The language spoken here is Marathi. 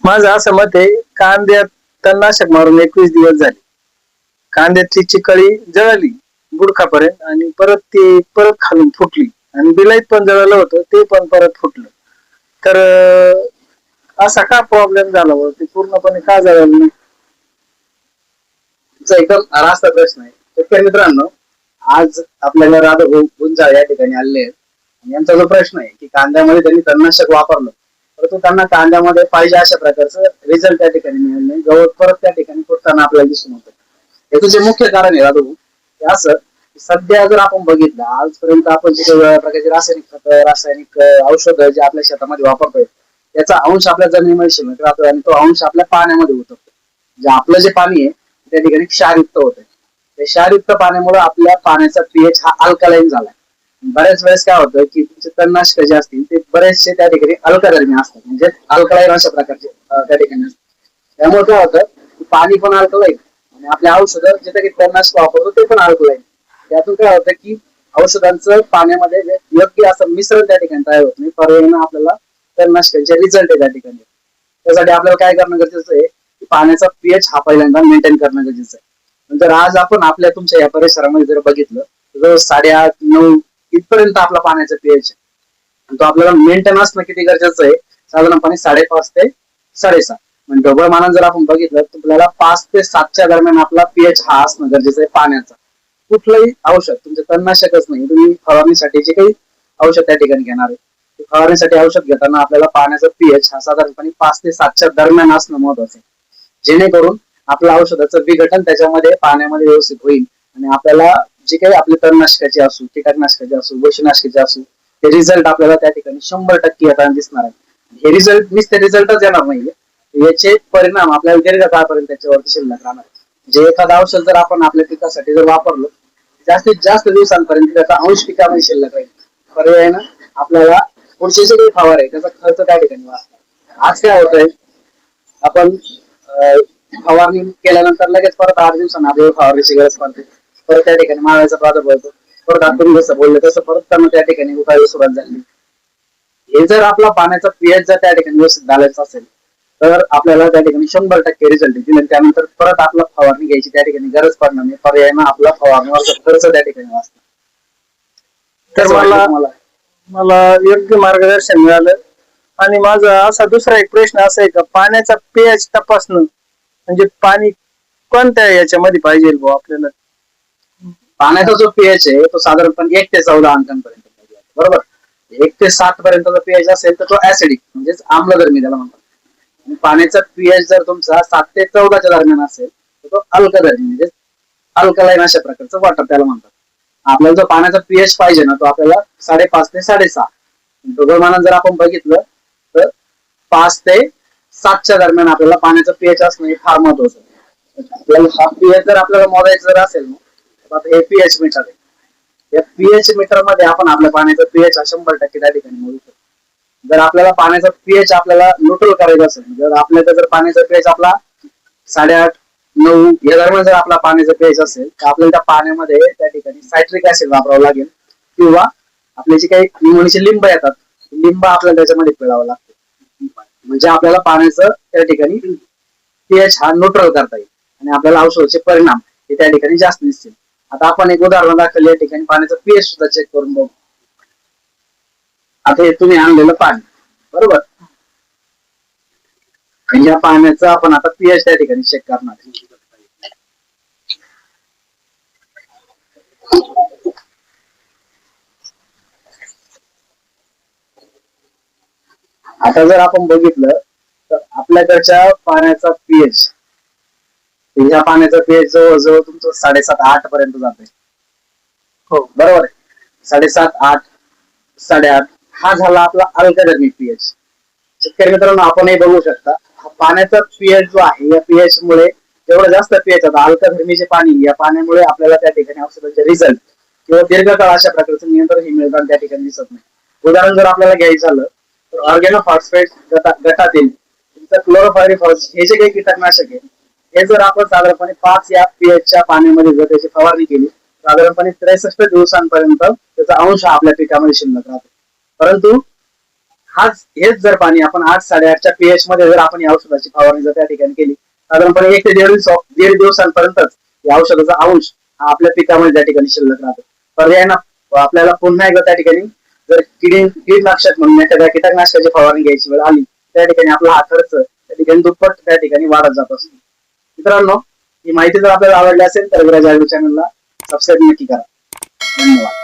माझं असं मत आहे, कांद्यात तणनाशक मारून 21 दिवस झाले. कांद्यातली चिकळी जळाली बुडखापर्यंत आणि परत खालून फुटली आणि बिलाईत पण जळालं होतं, ते पण परत फुटलं. तर असा का प्रॉब्लेम झाला बरं? ते पूर्णपणे का जळालं नाही? तुमचा एकदम रास्त प्रश्न आहे. शेतकरी मित्रांनो, आज आपल्याला राधाभाऊ गुंजाळ या ठिकाणी आलेले आहेत. यांचा जो प्रश्न आहे की कांद्यामध्ये त्यांनी तणनाशक वापरलं, परंतु त्यांना कांद्यामध्ये पाहिजे अशा प्रकारचं रिझल्ट त्या ठिकाणी मिळालं नाही. गवत परत त्या ठिकाणी फुटताना आपल्याला दिसून होतं. याचं जे मुख्य कारण आहे राधाभाऊ, ते असं सध्या जर आपण बघितलं, आजपर्यंत आपण जे काही प्रकारचे रासायनिक खत, रासायनिक औषधं जे आपल्या शेतामध्ये वापरतोय, त्याचा अंश आपल्या जमिनीमध्ये शिल्लक राहतो आणि तो अंश आपल्या पाण्यामध्ये उतरतो. जे आपलं जे पाणी आहे त्या ठिकाणी क्षारयुक्त होतं. त्या क्षारयुक्त पाण्यामुळे आपल्या पाण्याचा पीएच हा अल्कलाईन झालाय. बऱ्याच वेळेस काय होतं की तुमचे तणनाशक जे असतील ते बरेचसे त्या ठिकाणी अल्कधर्मी असतात, म्हणजे अल्कलाईन अशा प्रकारचे त्या ठिकाणी असतात. त्यामुळे काय होतं की पाणी पण अल्कलाईन आणि आपल्या औषधं जे काही तणनाशक वापरतो ते पण अल्कलाईन. त्यातून काय होतं की औषधांचं पाण्यामध्ये योग्य असं मिश्रण त्या ठिकाणी तयार होत नाही. पर्यायीने आपल्याला तणनाशकांचे रिझल्ट आहे त्या ठिकाणी. त्यासाठी आपल्याला काय करणं गरजेचं आहे की पाण्याचा पीएच हा पहिल्यांदा मेंटेन करणं गरजेचं आहे. जर आज आपण आपल्या तुमच्या या परिसरामध्ये जर बघितलं तर 8.5-9 इथपर्यंत आपला पाण्याचा पीएच आहे. तो आपल्याला मेंटेन असणं किती गरजेचं आहे? साधारणपणे 5.5 ते 7.5. म्हणजे ढोबळ मानानं जर आपण बघितलं तर आपल्याला 5 ते 7च्या दरम्यान आपला पीएच हा असणं गरजेचं आहे पाण्याचा. कुठलंही औषध, तुमचं तणनाशकच नाही, तुम्ही फवारणीसाठी जे काही औषध त्या ठिकाणी घेणार आहे, फवारणीसाठी औषध घेताना आपल्याला पाण्याचा पीएच हा साधारणपणे 5 ते 7च्या दरम्यान असणं महत्वाचं आहे, जेणेकरून आपल्या औषधाचं विघटन त्याच्यामध्ये पाण्यामध्ये व्यवस्थित होईल आणि आपल्याला जे काही आपले तणनाशकाचे असू, कीटकनाशकाचे असू, बुरशीनाशकाचे असू, ते रिझल्ट आपल्याला त्या ठिकाणी 100% येताना दिसणार आहे. हे रिझल्ट नुसते रिझल्टच येणार नाहीये, याचे परिणाम आपल्याला दीर्घकाळापर्यंत त्याच्यावरती शिल्लक राहणार. जे एखादं औषध जर आपण आपल्या पिकासाठी जर वापरलं, जास्तीत जास्त दिवसांपर्यंत त्याचा अंश पिकामध्ये शिल्लक राहील. पर्यायानं आपल्याला पुढचे जे काही फवार आहे त्याचा खर्च त्या ठिकाणी वाचणार. आज काय होतंय, आपण फवारणी केल्यानंतर लगेच परत 8 दिवसांना आपल्याला फवारणीची गरज पडते. परत त्या ठिकाणी माव्याचा प्रादुर्भाव होतो. परत आपण जसं बोललो तसं परत त्यांना त्या ठिकाणी उठायला सुरुवात झाली. हे जर आपला पाण्याचा पीएच जर त्या ठिकाणी व्यवस्थित घालायचा असेल तर आपल्याला त्या ठिकाणी 100% रिझल्ट येतील आणि त्यानंतर परत आपला फवारणी घ्यायची त्या ठिकाणी गरज पडणार नाही. पर्यायानं आपला फवारणीवरचा खर्च त्या ठिकाणी वाचतो. तर मला योग्य मार्गदर्शन मिळालं. आणि माझा असा दुसरा एक प्रश्न असा आहे का, पाण्याचा पीएच तपासणं म्हणजे पाणी कोणत्या याच्यामध्ये पाहिजे बुवा आपल्याला? पाण्याचा जो पीएच आहे तो साधारणपणे 1 ते 14 अंकांपर्यंत पाहिजे, बरोबर. 1 ते 7 पर्यंतचा पीएच असेल तर तो ऍसिडिक म्हणजेच आम्लधर्मी त्याला म्हणतात. आणि पाण्याचा पीएच जर तुमचा 7 ते 14च्या दरम्यान असेल तर तो अल्कधर्मी म्हणजे अल्कलाईन अशा प्रकारचं वॉटर त्याला म्हणतात. आपल्याला जो पाण्याचा पीएच पाहिजे ना तो आपल्याला 5.5 ते 6.5. ढोबळमानानं जर आपण बघितलं तर 5 ते 7च्या दरम्यान आपल्याला पाण्याचं पीएच असणं हे फार महत्वाचं आहे. आपल्याला हा पीएच जर आपल्याला मोजायचं जर असेल ना, आता हे पीएच मीटर आहे. या पीएच मीटर मध्ये आपण आपल्या पाण्याचा पीएच हा 100% त्या ठिकाणी मोजू शकतो. जर आपल्याला पाण्याचा पीएच आपल्याला न्यूट्रल करायचं असेल, जर आपल्याला जर पाण्याचा पीएच आपला 8.5-9 या दरम्यान जर आपला पाण्याचा पीएच असेल तर आपल्याला त्या पाण्यामध्ये त्या ठिकाणी सायट्रिक ऍसिड वापरावं लागेल किंवा आपले जे काही निमोनियाचे लिंब येतात, लिंब आपल्याला त्याच्यामध्ये पिळावं लागतं, म्हणजे आपल्याला पाण्याचं त्या ठिकाणी पीएच हा न्यूट्रल करता येईल आणि आपल्याला औषधाचे परिणाम हे त्या ठिकाणी जास्त दिसतील. आता आपण एक उदाहरण दाखल या ठिकाणी पाण्याचं पीएच सुद्धा चेक करून बघू. आता हे तुम्ही आणलेलं पाणी, बरोबर, या पाण्याचं आपण आता पीएच त्या ठिकाणी चेक करणार. आता जर आपण बघितलं तर आपल्याकडच्या पाण्याचा पीएच, ह्या पाण्याचा पीएच जवळजवळ तुमचं 7.5-8 पर्यंत जाते. हो बरोबर आहे. 7.5-8, 8.5 हा झाला आपला अल्कधर्मी पीएच. शेतकरी मित्रांनो आपणही बघू शकता हा पाण्याचा पीएच जो आहे, या पीएच मुळे जेवढं जास्त पीएच आता अल्कधर्मीचे पाणी, या पाण्यामुळे आपल्याला त्या ठिकाणी औषधाचे रिझल्ट किंवा दीर्घकाळ अशा प्रकारचं नियंत्रण हे मिळताना त्या ठिकाणी दिसत नाही. उदाहरण जर आपल्याला घ्यायचं झालं तर ऑर्गेनो फॉस्फेट गटातील क्लोरोफायरिफॉस हे जे काही कीटकनाशक आहे, हे जर आपण साधारणपणे 5 या पीएचच्या पाण्यामध्ये जर त्याची फवारणी केली साधारणपणे 63 दिवसांपर्यंत त्याचा अंश आपल्या पिकामध्ये शिल्लक राहतो. परंतु हेच जर पाणी आपण 8-8.5च्या पीएच मध्ये जर आपण या औषधाची फवारणी जर त्या ठिकाणी केली, साधारणपणे 1 ते 1.5 दिवसांपर्यंतच या औषधाचा अंश हा आपल्या पिकामध्ये त्या ठिकाणी शिल्लक राहतो. पर्यायानं आपल्याला पुन्हा एकदा त्या ठिकाणी जर कीटनाशक म्हणून एखाद्या कीटकनाशकाची फवारणी घ्यायची वेळ आली, त्या ठिकाणी आपला हा खर्च त्या ठिकाणी दुप्पट त्या ठिकाणी वाढत जात असतो. मित्रांनो, ही माहिती जर आपल्याला आवडली असेल तर विराज ऍग्रो चॅनलला सबस्क्राईब नक्की करा. धन्यवाद.